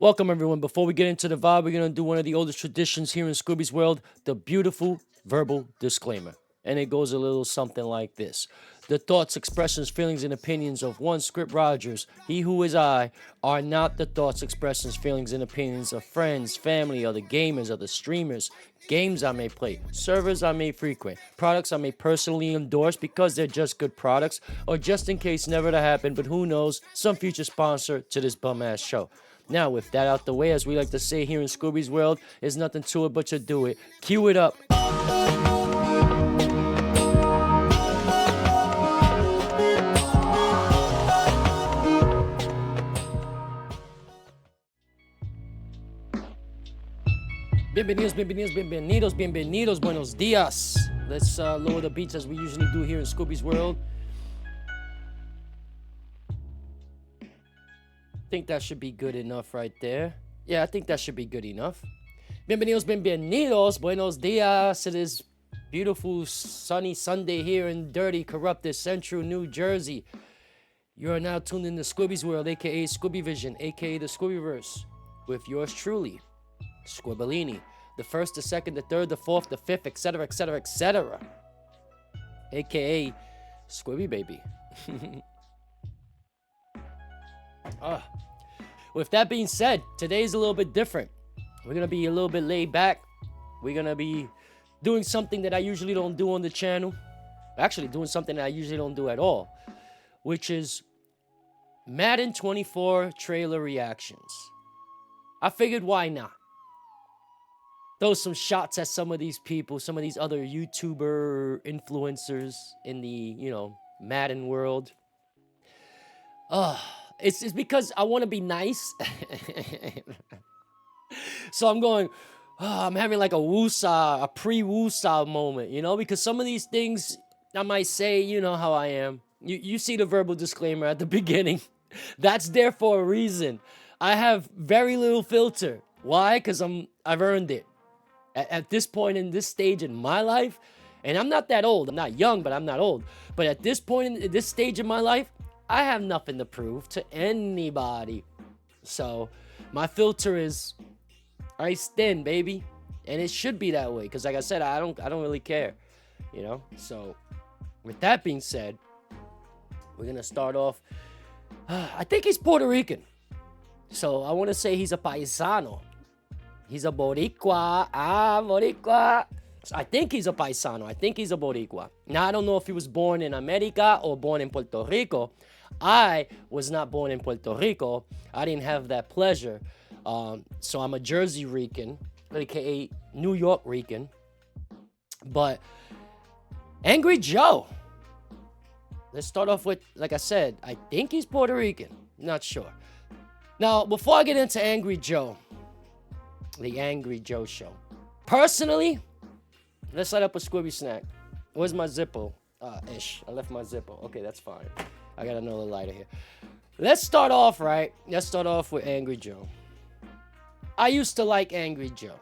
Welcome, everyone. Before we get into the vibe, we're going to do one of the oldest traditions here in Squibby's world, the beautiful verbal disclaimer. And it goes a little something like this. The thoughts, expressions, feelings, and opinions of one Script Rogers, he who is I, are not the thoughts, expressions, feelings, and opinions of friends, family, other gamers, other streamers, games I may play, servers I may frequent, products I may personally endorse because they're just good products, or just in case never to happen, but who knows, some future sponsor to this bum-ass show. Now, with that out the way, as we like to say here in Scooby's world, there's nothing to it but to do it. Cue it up. Bienvenidos, buenos dias. Let's lower the beats as we usually do here in Scooby's world. I think that should be good enough right there. Yeah, I think that should be good enough. Bienvenidos, buenos dias. It is beautiful, sunny Sunday here in dirty, corrupted central New Jersey. You are now tuned in to Squibby's world, aka Squibby Vision, aka the Squibbyverse, with yours truly, Squibolini. The first, the second, the third, the fourth, the fifth, etc., etc., etc. aka Squibby Baby. With that being said, today's a little bit different. We're going to be a little bit laid back. We're going to be doing something that I usually don't do on the channel. Actually, doing something that I usually don't do at all, which is Madden 24 trailer reactions. I figured, why not? Throw some shots at some of these people, some of these other YouTuber influencers in the, Madden world. It's because I want to be nice. So I'm going, I'm having like a pre-woosah moment, because some of these things I might say, you know how I am. You see the verbal disclaimer at the beginning. That's there for a reason. I have very little filter. Why? Because I've earned it. At this point in this stage in my life, and I'm not that old. I'm not young, but I'm not old. But at this point in this stage in my life, I have nothing to prove to anybody. So my filter is ice thin, baby. And it should be that way. Because like I said, I don't really care. So with that being said, we're gonna start off. I think he's Puerto Rican. So I want to say he's a paisano. He's a Boricua. Boricua. I think he's a paisano. I think he's a Boricua. Now, I don't know if he was born in America or born in Puerto Rico. I was not born in Puerto Rico. I didn't have that pleasure. So I'm a Jersey Rican, aka New York Rican. But AngryJoe. Let's start off with, like I said, I think he's Puerto Rican. Not sure. Now, before I get into AngryJoe, the AngryJoe Show. Personally, let's light up a Squibby snack. Where's my Zippo? I left my Zippo. Okay, that's fine. I got another lighter here. Let's start off with AngryJoe. I used to like AngryJoe.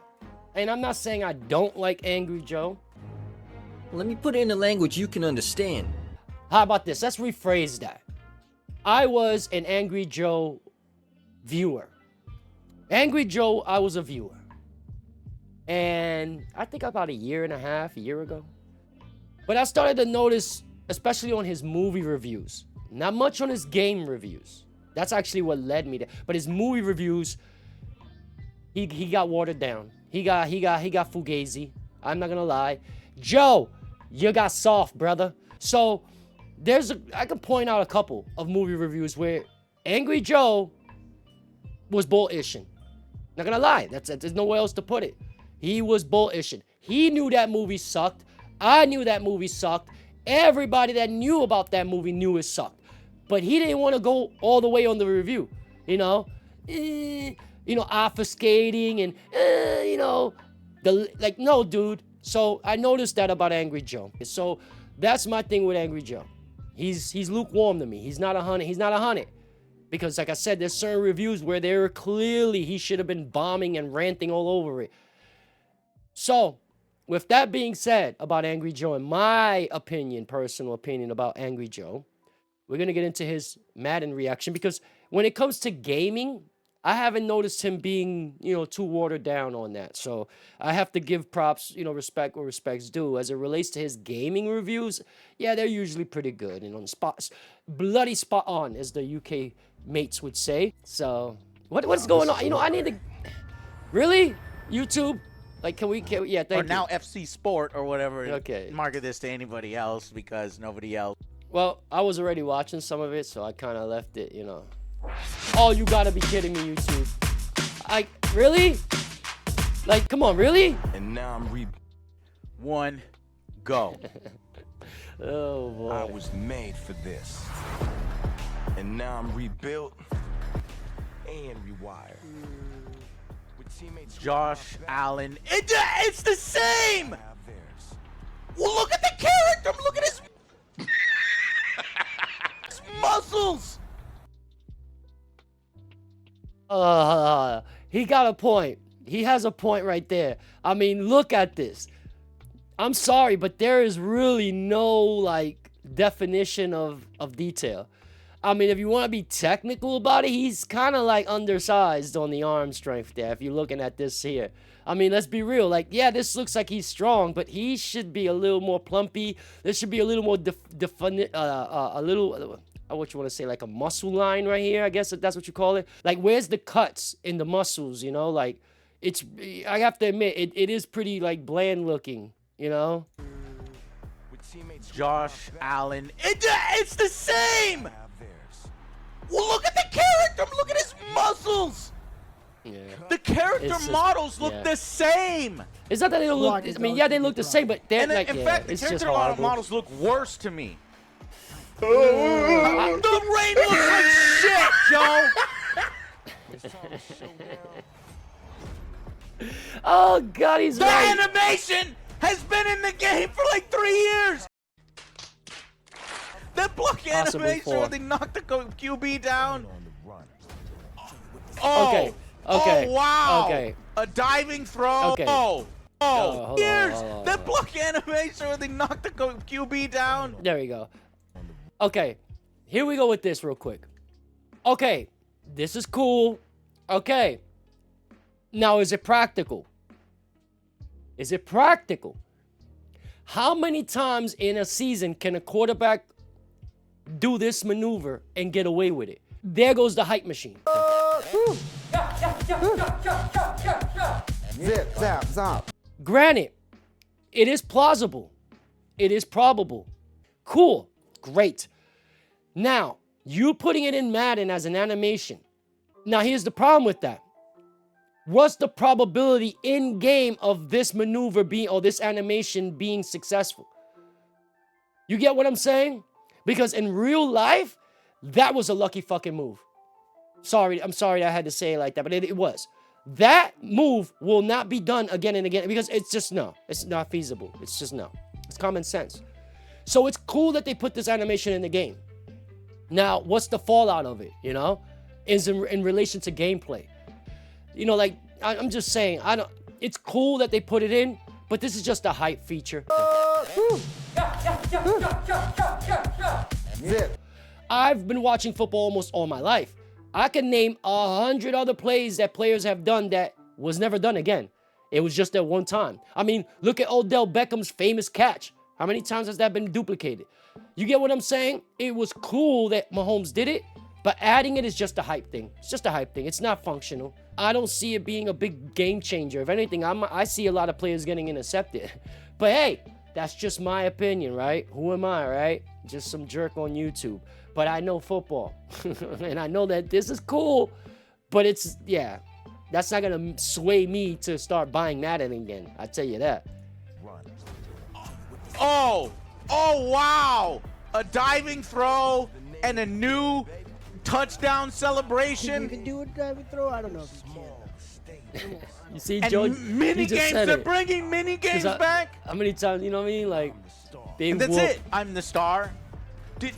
And I'm not saying I don't like AngryJoe. Let me put it in a language you can understand. How about this? Let's rephrase that. I was an AngryJoe viewer. AngryJoe, I was a viewer. And I think about a year ago. But I started to notice, especially on his movie reviews, not much on his game reviews. That's actually what led me to. But his movie reviews, he got watered down. He got fugazi. I'm not gonna lie. Joe, you got soft, brother. So I can point out a couple of movie reviews where AngryJoe was bullishing. Not gonna lie, there's nowhere else to put it. He was bullishing. He knew that movie sucked. I knew that movie sucked. Everybody that knew about that movie knew it sucked. But he didn't want to go all the way on the review. Obfuscating and no, dude. So I noticed that about AngryJoe. So that's my thing with AngryJoe. He's lukewarm to me. He's not 100. He's not 100. Because like I said, there's certain reviews where they were clearly he should have been bombing and ranting all over it. So, with that being said about AngryJoe, in my opinion, personal opinion about AngryJoe, we're going to get into his Madden reaction. Because when it comes to gaming, I haven't noticed him being, too watered down on that. So I have to give props, respect where respect's due. As it relates to his gaming reviews, yeah, they're usually pretty good and on bloody spot on, as the UK mates would say. So what's going on? I need to really YouTube. Like, can we? Yeah, thank you. Or now FC Sport or whatever. Okay. Market this to anybody else because nobody else. Well, I was already watching some of it, so I kind of left it, Oh, you gotta be kidding me, YouTube. Really? Like, come on, really? And now I'm One, go. Oh, boy. I was made for this. And now I'm rebuilt and rewired. With teammates Josh Allen. It's the same! Well, look at the character! Look at his muscles! He got a point. He has a point right there. I mean, look at this. I'm sorry, but there is really no, like, definition of detail. I mean, if you want to be technical about it, he's kind of, like, undersized on the arm strength there, if you're looking at this here. I mean, let's be real. Like, yeah, this looks like he's strong, but he should be a little more plumpy. There should be a little more what you want to say, like a muscle line right here, I guess if that's what you call it. Like, where's the cuts in the muscles, Like, I have to admit, it is pretty, like, bland looking, Josh Allen. It's the same! Well, look at the character! Look at his muscles! Yeah. The character models look the same! It's not that they don't look, I mean, yeah, they look the same, but they're And like, in fact, the it's just character horrible. models look worse to me. The rain looks like shit, Joe! Oh, God, he's The right. animation has been in the game for like 3 years! That block animation where they knock the QB down. Oh, Okay. Oh, wow. Okay. A diving throw. Okay. Oh, hold years. on. That block animation where they knock the QB down. There we go. Okay, here we go with this real quick. Okay, this is cool. Okay. Now, is it practical? Is it practical? How many times in a season can a quarterback do this maneuver and get away with it? There goes the hype machine. Zip, zap, zap. Granted, it is plausible. It is probable. Cool. Great. Now, you putting it in Madden as an animation. Now, here's the problem with that. What's the probability in game of this maneuver being, or this animation being successful? You get what I'm saying? Because in real life, that was a lucky fucking move. I'm sorry I had to say it like that, but it was. That move will not be done again and again because it's just no. It's not feasible. It's just no. It's common sense. So it's cool that they put this animation in the game. Now, what's the fallout of it, Is in relation to gameplay. Like, I'm just saying, it's cool that they put it in, but this is just a hype feature. Zip. I've been watching football almost all my life. I can name 100 other plays that players have done that was never done again. It was just that one time. I mean, look at Odell Beckham's famous catch. How many times has that been duplicated? You get what I'm saying? It was cool that Mahomes did it, but adding it is just a hype thing. It's just a hype thing. It's not functional. I don't see it being a big game changer. If anything, I see a lot of players getting intercepted. But hey, that's just my opinion, right? Who am I, right? Just some jerk on YouTube. But I know football. And I know that this is cool. But that's not going to sway me to start buying Madden again. I tell you that. Oh, wow. A diving throw and a new touchdown celebration. You can do a diving throw? I don't know if you can. You see, And Joe, mini he just games, said they're it. bringing mini games back. How many times, you know what I mean? Like, big And that's whoop. it. I'm the star.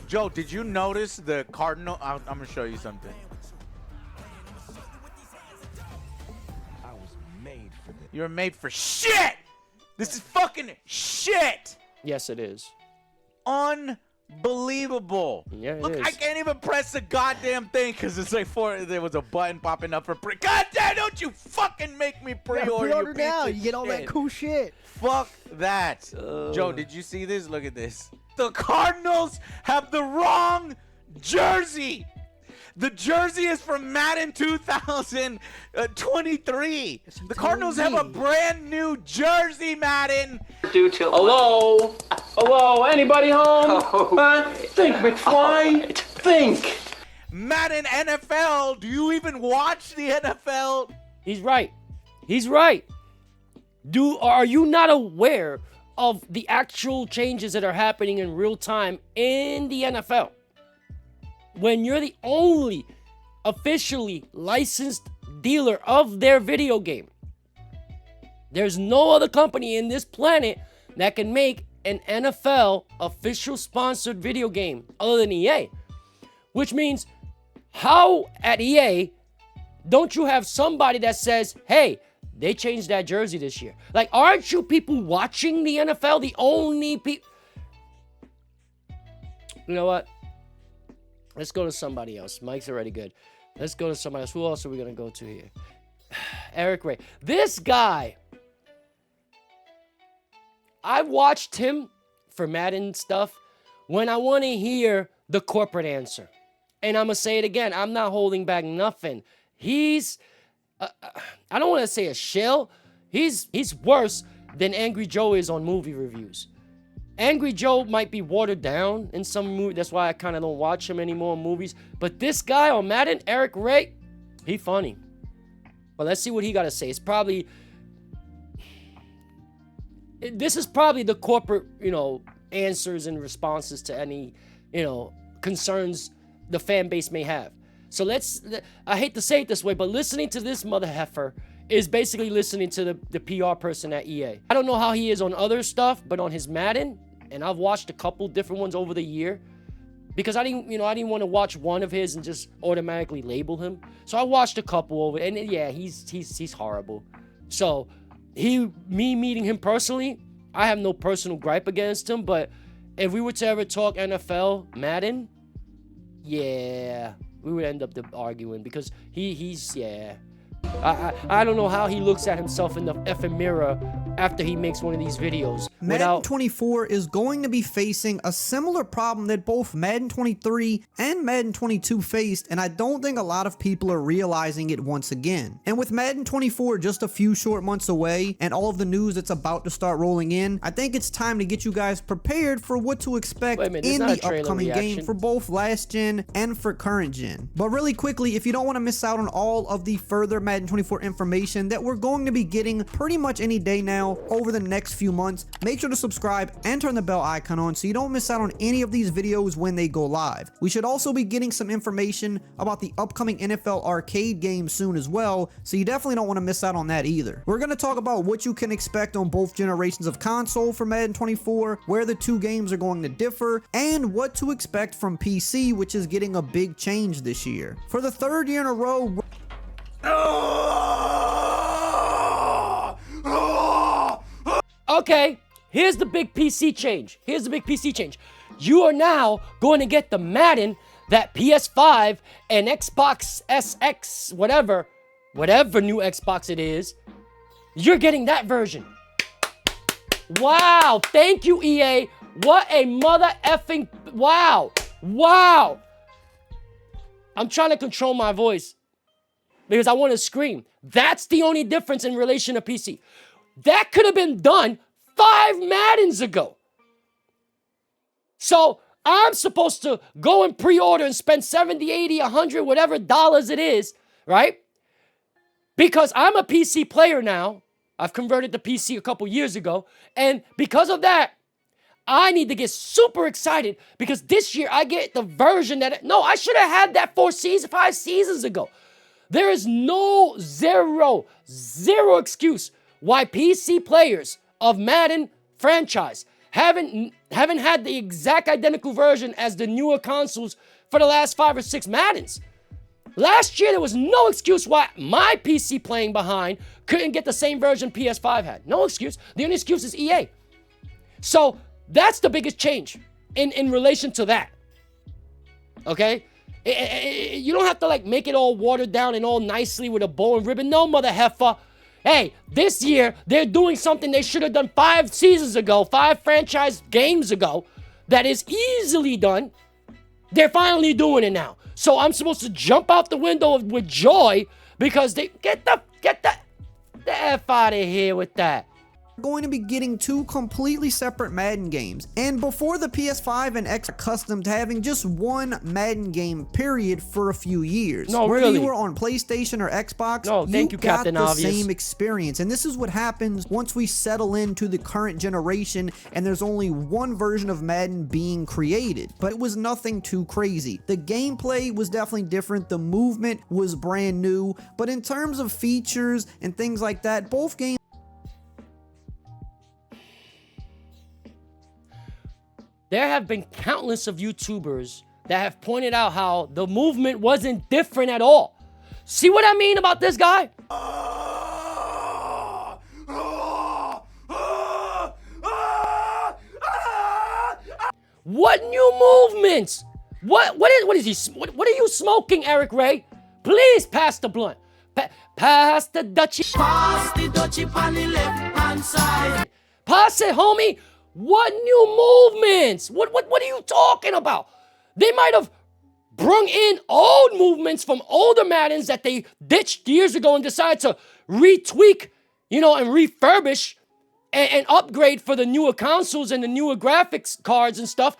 Joe, did you notice the Cardinal? I'm going to show you something. I was made for this. You're made for shit. This is fucking shit. Yes, it is. Unbelievable. Unbelievable. Yeah, it Look, is. I can't even press the goddamn thing because it's like there was a button popping up for pre. God damn, don't you fucking make me Yeah, pre-order, pre-order you now. piece of You get all that shit. cool shit. Fuck that. Joe, did you see this? Look at this. The Cardinals have the wrong jersey. The jersey is from Madden 2023. The Cardinals have a brand new jersey, Madden. Hello? Hello? Anybody home? Think, McFly. Think. Madden NFL. Do you even watch the NFL? He's right. He's right. Are you not aware of the actual changes that are happening in real time in the NFL? When you're the only officially licensed dealer of their video game, there's no other company in this planet that can make an NFL official sponsored video game other than EA. Which means, how at EA don't you have somebody that says, hey, they changed that jersey this year? Like, aren't you people watching the NFL? The only people... You know what? Let's go to somebody else. Mike's already good. Let's go to somebody else. Who else are we going to go to here? Eric Ray. This guy, I've watched him for Madden stuff when I want to hear the corporate answer. And I'm going to say it again. I'm not holding back nothing. He's, I don't want to say a shill. He's worse than Angry Joe is on movie reviews. Angry Joe might be watered down in some movie. That's why I kind of don't watch him anymore in movies. But this guy on Madden, Eric Ray, he funny. But let's see what he got to say. It's probably... This is probably the corporate, answers and responses to any, concerns the fan base may have. So I hate to say it this way, but listening to this mother heifer is basically listening to the PR person at EA. I don't know how he is on other stuff, but on his Madden, and I've watched a couple different ones over the year, because I didn't want to watch one of his and just automatically label him. So I watched a couple over, and yeah, he's horrible. So me meeting him personally, I have no personal gripe against him, but if we were to ever talk NFL Madden, yeah, we would end up arguing, because he's I don't know how he looks at himself in the effing mirror after he makes one of these videos. Madden 24 is going to be facing a similar problem that both Madden 23 and Madden 22 faced, and I don't think a lot of people are realizing it once again. And with Madden 24 just a few short months away, and all of the news that's about to start rolling in, I think it's time to get you guys prepared for what to expect in the upcoming game for both last gen and for current gen. But really quickly, if you don't want to miss out on all of the further Madden 24 information that we're going to be getting pretty much any day now over the next few months, make sure to subscribe and turn the bell icon on so you don't miss out on any of these videos when they go live. We should also be getting some information about the upcoming NFL arcade game soon as well, so you definitely don't want to miss out on that either. We're going to talk about what you can expect on both generations of console for Madden 24, where the two games are going to differ, and what to expect from PC, which is getting a big change this year. For the third year in a row, okay, here's the big PC change. You are now going to get the Madden that PS5 and Xbox SX, whatever new Xbox it is, you're getting that version. Wow, thank you, EA. What a mother effing, wow. I'm trying to control my voice because I want to scream. That's the only difference in relation to PC. That could have been done 5 Maddens ago. So I'm supposed to go and pre-order and spend 70, 80, 100, whatever dollars it is, right? Because I'm a PC player now. I've converted to PC a couple years ago. And because of that, I need to get super excited because this year I get the version that... No, I should have had that 5 seasons ago. There is zero excuse why PC players of Madden franchise haven't had the exact identical version as the newer consoles for the last 5 or 6 Maddens. Last year, there was no excuse why my PC playing behind couldn't get the same version PS5 had. No excuse. The only excuse is EA. So that's the biggest change. in relation to that. Okay? You don't have to like make it all watered down and all nicely with a bow and ribbon. No, mother heifer. Hey, this year they're doing something they should have done 5 seasons ago, 5 franchise games ago, that is easily done. They're finally doing it now. So I'm supposed to jump out the window with joy because they get the F out of here with that. We're going to be getting 2 completely separate Madden games. And before the PS5 and X are accustomed to having just one Madden game, period, for a few years. No, Whether really. you were on PlayStation or Xbox, No, thank you, got Captain the Obvious. same experience. And this is what happens once we settle into the current generation and there's only one version of Madden being created. But it was nothing too crazy. The gameplay was definitely different. The movement was brand new. But in terms of features and things like that, both games There have been countless of YouTubers that have pointed out how the movement wasn't different at all. See what I mean about this guy? What new movements? What are you smoking, Eric Ray? Please pass the blunt. Pass the Dutchie. Pass the Dutchie on the left hand side. Pass it, homie. What new movements? What are you talking about? They might have brung in old movements from older Maddens that they ditched years ago and decided to retweak, and refurbish and upgrade for the newer consoles and the newer graphics cards and stuff.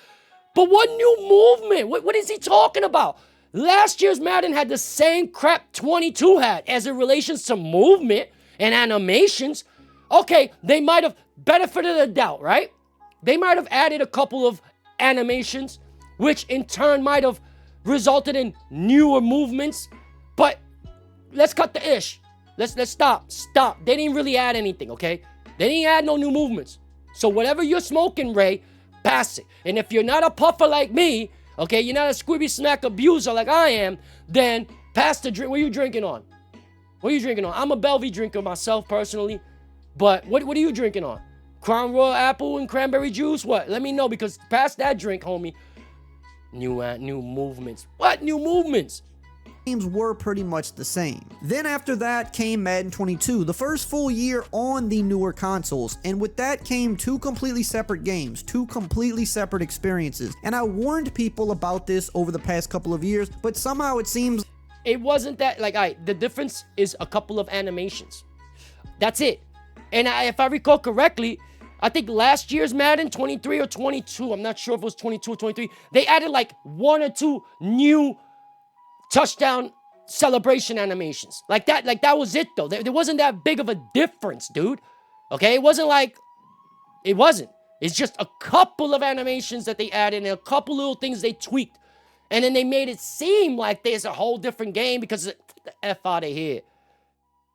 But what new movement? What is he talking about? Last year's Madden had the same crap 22 had as it relations to movement and animations. Okay, they might have benefited the doubt, right? They might have added a couple of animations, which in turn might have resulted in newer movements. But let's cut the ish. Let's stop. They didn't really add anything, okay? They didn't add no new movements. So whatever you're smoking, Ray, pass it. And if you're not a puffer like me, okay, you're not a Squibby snack abuser like I am, then pass the drink. What are you drinking on? I'm a Bellevue drinker myself, personally. But what are you drinking on? Crown Royal apple and cranberry juice? What? Let me know, because pass that drink, homie. New movements. What new movements? games were pretty much the same. Then after that came Madden 22, the first full year on the newer consoles, and with that came 2 completely separate games, 2 completely separate experiences. And I warned people about this over the past couple of years, but somehow it seems it wasn't that, like, the difference is a couple of animations. That's it. And if I recall correctly, I think last year's Madden 23 or 22, I'm not sure if it was 22 or 23, they added like 1 or 2 new touchdown celebration animations. Like that was it, though. There wasn't that big of a difference, dude. Okay? It wasn't. It's just a couple of animations that they added and a couple little things they tweaked. And then they made it seem like there's a whole different game because the F out of here.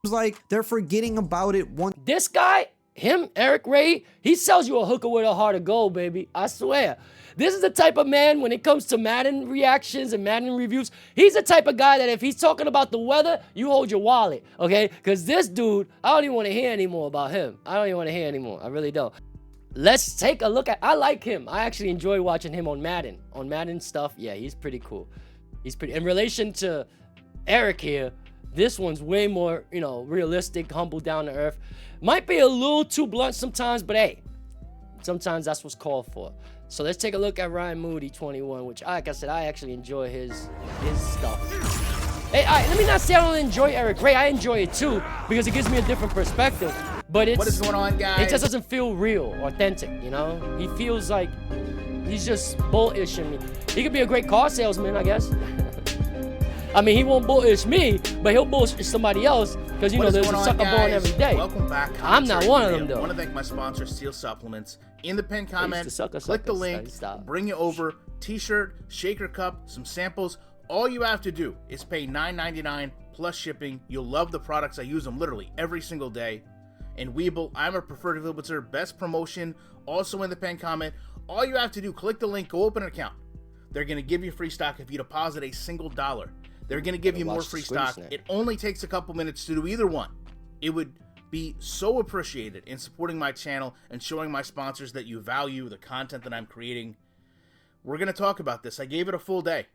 like they're forgetting about it once. This guy, him, Eric Ray, he sells you a hooker with a heart of gold, baby. I swear. This is the type of man, when it comes to Madden reactions and Madden reviews, he's the type of guy that if he's talking about the weather, you hold your wallet, okay? Because this dude, I don't even want to hear anymore about him. I don't even want to hear anymore. I really don't. Let's take a look at, I like him. I actually enjoy watching him on Madden. On Madden stuff, yeah, he's pretty cool. He's pretty, in relation to Eric here, this one's way more, realistic, humble, down to earth. Might be a little too blunt sometimes, but hey, sometimes that's what's called for. So let's take a look at Ryan Moody 21, which, like I said, I actually enjoy his stuff. Hey, let me not say I don't enjoy Eric Ray. I enjoy it too, because it gives me a different perspective. But What is going on, guys? it just doesn't feel real, authentic, He feels like he's just bullishing me. He could be a great car salesman, I guess. I mean, he won't bullish me, but he'll bullish somebody else, because, there's a sucker born every day. Welcome back. I'm not one of them, though. I want to thank my sponsor, Steel Supplements. In the pinned comment, to click the link, bring you over, t-shirt, shaker cup, some samples. All you have to do is pay $9.99 plus shipping. You'll love the products. I use them literally every single day. And Weeble, I'm a preferred influencer, best promotion, also in the pinned comment. All you have to do, click the link, go open an account. They're going to give you free stock if you deposit a single $1. They're going to give you more free stock. It only takes a couple minutes to do either one. It would be so appreciated in supporting my channel and showing my sponsors that you value the content that I'm creating. We're going to talk about this. I gave it a full day.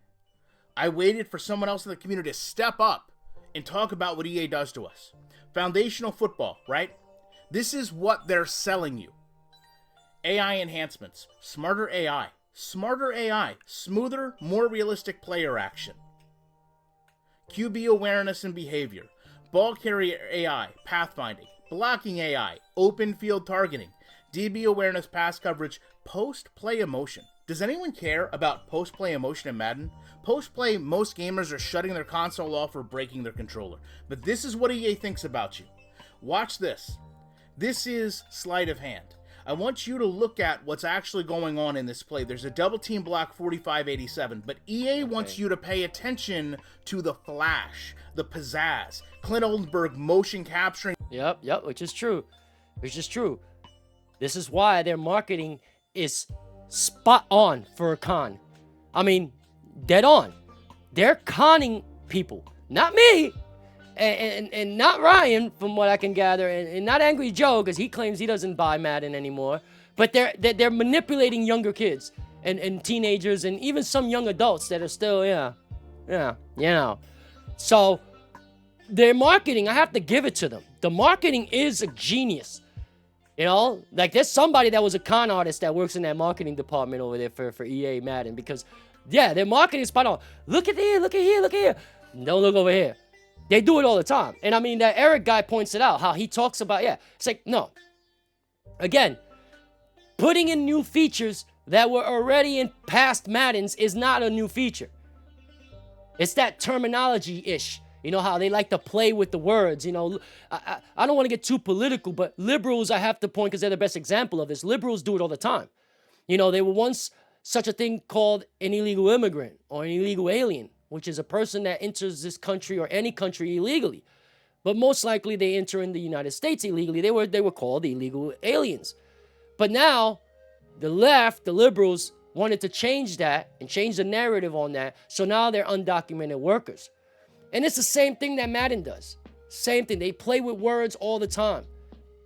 I waited for someone else in the community to step up and talk about what EA does to us. Foundational football, right? This is what they're selling you. AI enhancements, smarter AI, smoother, more realistic player action. QB awareness and behavior, ball carrier AI, pathfinding, blocking AI, open field targeting, DB awareness, pass coverage, post-play emotion. Does anyone care about post-play emotion in Madden? Post-play, most gamers are shutting their console off or breaking their controller. But this is what EA thinks about you. Watch this. This is sleight of hand. I want you to look at what's actually going on in this play. There's a double team block 45-87, but EA wants you to pay attention to the flash, the pizzazz, Clint Oldenburg motion capturing. Yep, which is true. This is why their marketing is spot on for a con. I mean, dead on. They're conning people. Not me. And not Ryan, from what I can gather, and not Angry Joe, because he claims he doesn't buy Madden anymore. But they're manipulating younger kids and teenagers and even some young adults that are still, So their marketing, I have to give it to them. The marketing is a genius. You know, like there's somebody that was a con artist that works in that marketing department over there for EA Madden, because their marketing is spot on. Look at here. Don't look over here. They do it all the time. And I mean, that Eric guy points it out, how he talks about, it's like, no. Again, putting in new features that were already in past Maddens is not a new feature. It's that terminology-ish. You know how they like to play with the words. You know, I don't want to get too political, but liberals, I have to point, because they're the best example of this. Liberals do it all the time. You know, there were once such a thing called an illegal immigrant or an illegal alien, which is a person that enters this country or any country illegally. But most likely they enter in the United States illegally. They were called illegal aliens. But now, the left, the liberals, wanted to change that and change the narrative on that. So now they're undocumented workers. And it's the same thing that Madden does. Same thing. They play with words all the time.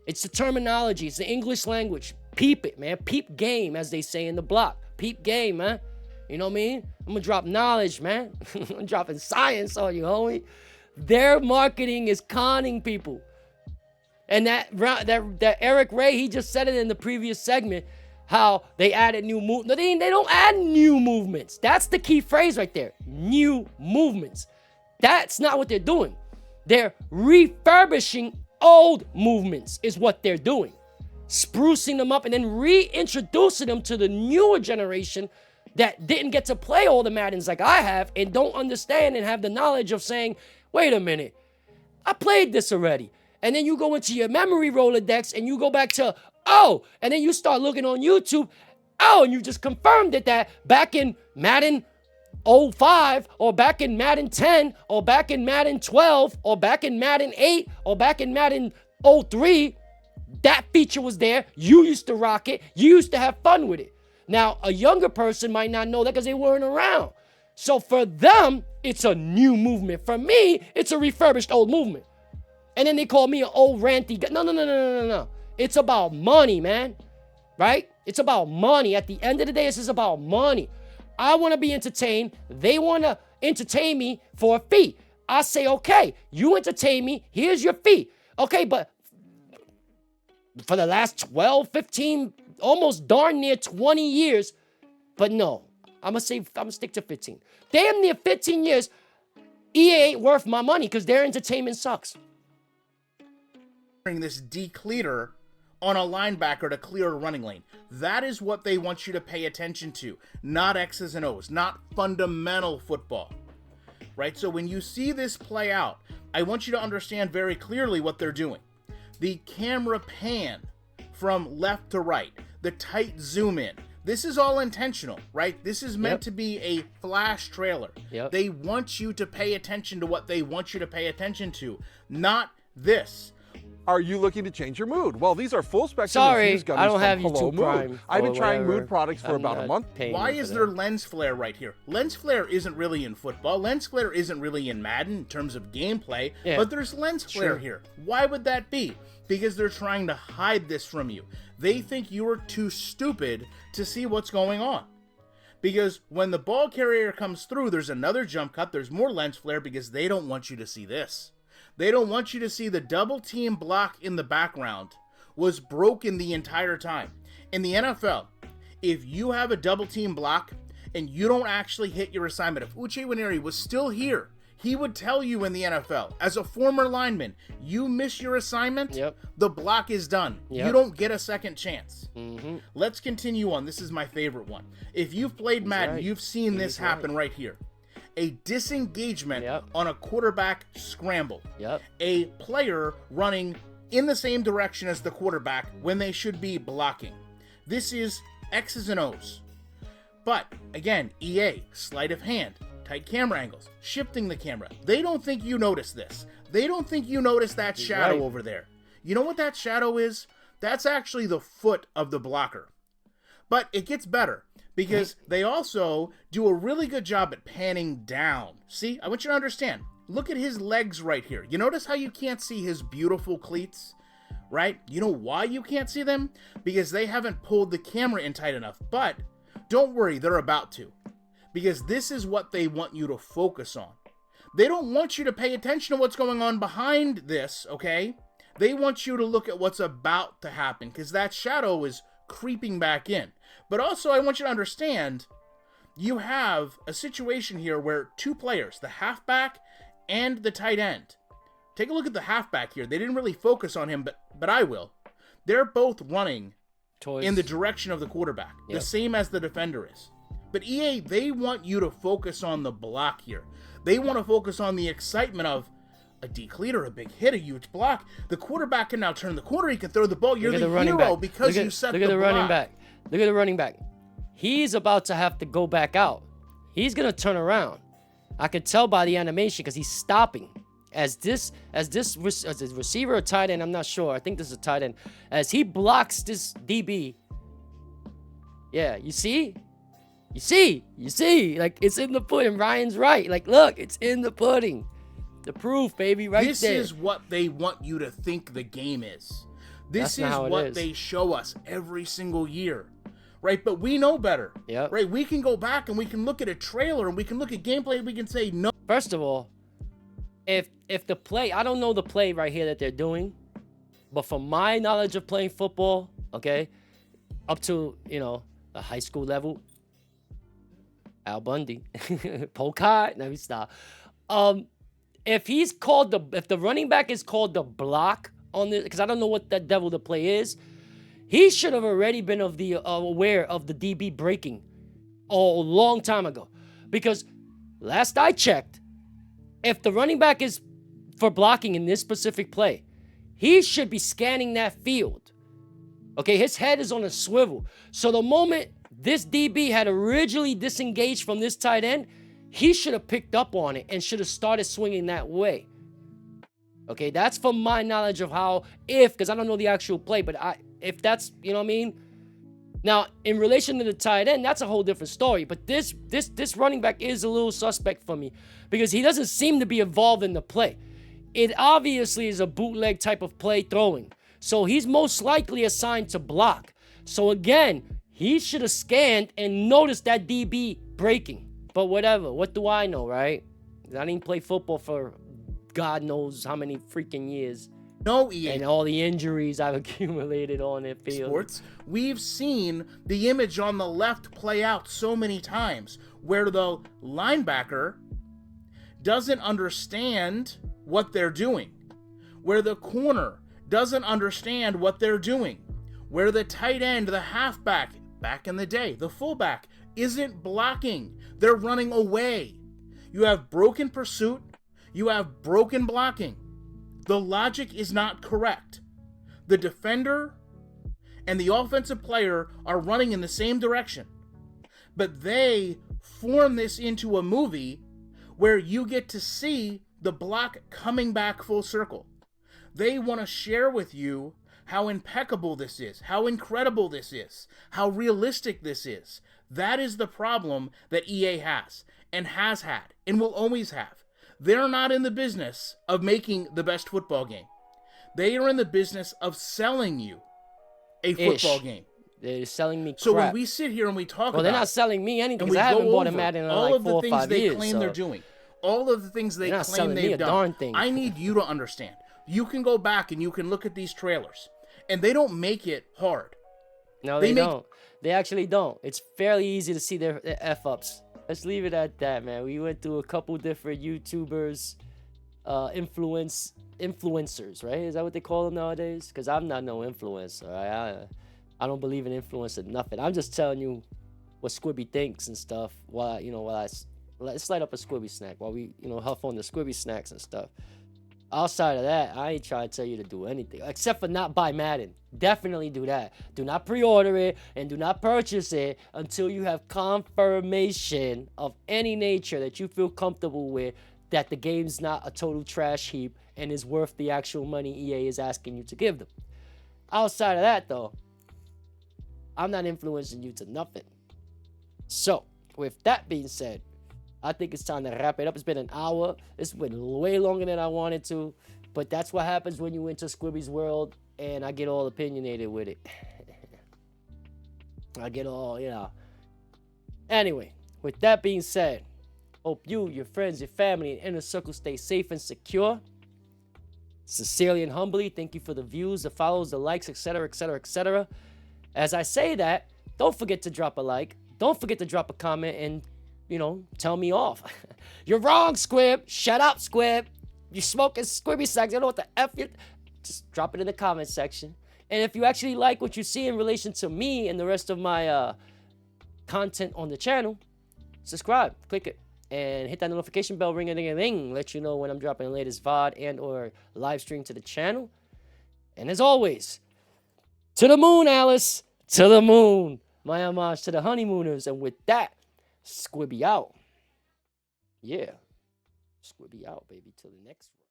It's the terminology. It's the English language. Peep it, man. Peep game, as they say in the block. Peep game, man. You know what I mean? I'm going to drop knowledge, man. I'm dropping science on you, homie. Their marketing is conning people. And that Eric Ray, he just said it in the previous segment, how they added new movements. No, they don't add new movements. That's the key phrase right there. New movements. That's not what they're doing. They're refurbishing old movements is what they're doing. Sprucing them up and then reintroducing them to the newer generation that didn't get to play all the Maddens like I have and don't understand and have the knowledge of saying, wait a minute, I played this already. And then you go into your memory Rolodex and you go back to, and then you start looking on YouTube, and you just confirmed that back in Madden 05 or back in Madden 10 or back in Madden 12 or back in Madden 8 or back in Madden 03, that feature was there. You used to rock it. You used to have fun with it. Now, a younger person might not know that because they weren't around. So for them, it's a new movement. For me, it's a refurbished old movement. And then they call me an old ranty guy. No. It's about money, man. Right? It's about money. At the end of the day, this is about money. I want to be entertained. They want to entertain me for a fee. I say, okay, you entertain me. Here's your fee. Okay, but for the last 12, 15, almost darn near 20 years, but no, I'm gonna stick to 15. Damn near 15 years, EA ain't worth my money because their entertainment sucks. This decleater on a linebacker to clear a running lane. That is what they want you to pay attention to, not X's and O's, not fundamental football, right? So when you see this play out, I want you to understand very clearly what they're doing. The camera pan from left to right, the tight zoom in. This is all intentional, right? This is meant to be a flash trailer. They want you to pay attention to what they want you to pay attention to, not this. Are you looking to change your mood? Well, these are full spectrum Sorry, infused gummies I don't have from Hello YouTube Mood. Prime. I've been trying whatever. mood products for about a month. Why is there lens flare right here? Lens flare isn't really in football. Lens flare isn't really in Madden in terms of gameplay, but there's lens flare here. Why would that be? Because they're trying to hide this from you. They think you are too stupid to see what's going on. Because when the ball carrier comes through, there's another jump cut, there's more lens flare because they don't want you to see this. They don't want you to see the double team block in the background was broken the entire time. In the NFL, if you have a double team block and you don't actually hit your assignment, if Uche Nwaneri was still here, he would tell you in the NFL, as a former lineman, you miss your assignment, the block is done. You don't get a second chance. Let's continue on. This is my favorite one. If you've played Madden, you've seen this happen right here. A disengagement on a quarterback scramble. A player running in the same direction as the quarterback when they should be blocking. This is X's and O's. But, again, EA, sleight of hand, tight camera angles, shifting the camera. They don't think you notice this. They don't think you notice that shadow over there. You know what that shadow is? That's actually the foot of the blocker. But it gets better because they also do a really good job at panning down. See, I want you to understand. Look at his legs right here. You notice how you can't see his beautiful cleats? Right? You know why you can't see them? Because they haven't pulled the camera in tight enough. But don't worry, they're about to. Because this is what they want you to focus on. They don't want you to pay attention to what's going on behind this, okay? They want you to look at what's about to happen, because that shadow is creeping back in. But also, I want you to understand, you have a situation here where two players, the halfback and the tight end. Take a look at the halfback here. They didn't really focus on him, but I will. They're both running in the direction of the quarterback, the same as the defender is. But EA, they want you to focus on the block here. They want to focus on the excitement of a decleater, a big hit, a huge block. The quarterback can now turn the corner. He can throw the ball. You're the hero because you set the block. Look at the running back. Look at the running back. He's about to have to go back out. He's going to turn around. I can tell by the animation because he's stopping. As a receiver or tight end, I'm not sure. I think this is a tight end. As he blocks this DB. Yeah, you see? You see, like, it's in the pudding. Ryan's right. Like, look, it's in the pudding. The proof, baby, right there. This is what they want you to think the game is. This is what they show us every single year, right? But we know better, right? We can go back and we can look at a trailer and we can look at gameplay and we can say, no. First of all, if the play, I don't know the play right here that they're doing, but from my knowledge of playing football, okay, up to, a high school level, Al Bundy, Polkart, let me stop. If the running back is called the block on this, because I don't know what that devil the play is, he should have already been aware of the DB breaking a long time ago. Because last I checked, if the running back is for blocking in this specific play, he should be scanning that field. Okay, his head is on a swivel. So the moment this DB had originally disengaged from this tight end, he should have picked up on it and should have started swinging that way. Okay, that's from my knowledge of how, because I don't know the actual play, but if that's, you know what I mean? Now, in relation to the tight end, that's a whole different story. But this running back is a little suspect for me because he doesn't seem to be involved in the play. It obviously is a bootleg type of play throwing. So he's most likely assigned to block. So again, he should have scanned and noticed that DB breaking. But whatever. What do I know, right? I didn't play football for God knows how many freaking years. No, EA. And all the injuries I've accumulated on that field. Sports, we've seen the image on the left play out so many times where the linebacker doesn't understand what they're doing, where the corner doesn't understand what they're doing, where the tight end, the halfback, back in the day, the fullback, isn't blocking. They're running away. You have broken pursuit. You have broken blocking. The logic is not correct. The defender and the offensive player are running in the same direction. But they form this into a movie where you get to see the block coming back full circle. They want to share with you how impeccable this is, how incredible this is, how realistic this is. That is the problem that EA has, and has had, and will always have. They're not in the business of making the best football game. They are in the business of selling you a football game. They're selling me crap. So when we sit here and we talk well, about they're not selling me anything and because we I haven't go bought a over Madden in all like of 4 the or things 5 they years. claim so. they're doing, all of the things they They're not claim selling me they've a done, darn thing. I need you to understand. You can go back and you can look at these trailers, and they don't make it hard. No, they don't. They actually don't. It's fairly easy to see their F-ups. Let's leave it at that, man. We went through a couple different YouTubers, influencers, right? Is that what they call them nowadays? Because I'm not no influencer. I don't believe in influence or nothing. I'm just telling you what Squibby thinks and stuff. Let's light up a Squibby snack while we, huff on the Squibby snacks and stuff. Outside of that, I ain't trying to tell you to do anything except for not buy Madden. Definitely do that. Do not pre-order it and do not purchase it until you have confirmation of any nature that you feel comfortable with that the game's not a total trash heap and is worth the actual money EA is asking you to give them. Outside of that, though, I'm not influencing you to nothing. So, with that being said, I think it's time to wrap it up. It's been an hour. It's been way longer than I wanted to. But that's what happens when you enter Squibby's world and I get all opinionated with it. I get all, Anyway, with that being said, hope you, your friends, your family, and inner circle stay safe and secure. Sincerely and humbly, thank you for the views, the follows, the likes, etc., etc., etc. As I say that, don't forget to drop a like. Don't forget to drop a comment and tell me off. You're wrong, Squib. Shut up, Squib. You smoking Squibby snacks. You know what the F you... Just drop it in the comment section. And if you actually like what you see in relation to me and the rest of my content on the channel, subscribe. Click it. And hit that notification bell, ring-a-ding-a-ding. Let you know when I'm dropping the latest VOD and or live stream to the channel. And as always, to the moon, Alice. To the moon. My homage to the honeymooners. And with that, Squibby out. Yeah. Squibby out, baby. Till the next one.